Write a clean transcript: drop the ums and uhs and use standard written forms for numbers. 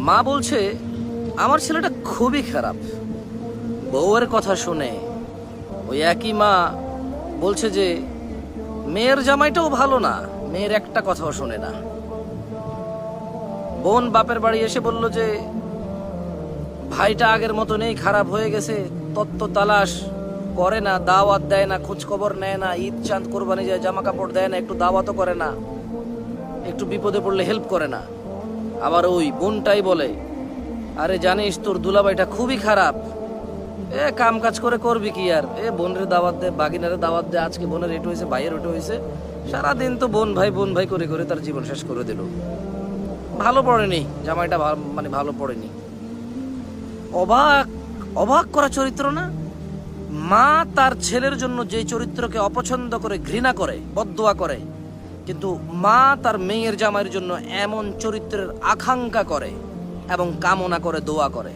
মা বলছে আমার ছেলেটা খুবই খারাপ। বউয়ের কথা শুনে ওই একই মা বলছে যে মেয়ের জামাইটাও ভালো না, মেয়ের একটা কথাও শোনে না। বোন বাপের বাড়ি এসে বলল যে ভাইটা আগের মতো নেই, খারাপ হয়ে গেছে, তত্ত্ব তালাশ করে না, দাওয়াত দেয় না, খোঁজ খবর নেয় না, ঈদ চাঁদ কোরবানি যায় জামা কাপড় দেয় না, একটু দাওয়াতও করে না, একটু বিপদে পড়লে হেল্প করে না। আবার ওই বোনটাই বলে আরে জানিস তোর দুলাভাইটা খুবই খারাপ, কাম কাজ করে করবি কি আর, বোনের দাওয়াত দে, বাগিনারে দাওয়াত দে, আজকে বোনের এটো হয়েছে, ভাইয়ের ওটো হয়েছে, সারাদিন তো বোন ভাই করে করে তার জীবন শেষ করে দিল। ভালো পড়েনি জামাইটা, মানে ভালো পড়েনি। অবাক অবাক করা চরিত্র না? মা তার ছেলের জন্য যে চরিত্রকে অপছন্দ করে, ঘৃণা করে, বদদোয়া করে, কিন্তু মা তার মেয়ের জামাইয়ের জন্য এমন চরিত্রের আকাঙ্ক্ষা করে এবং কামনা করে, দোয়া করে।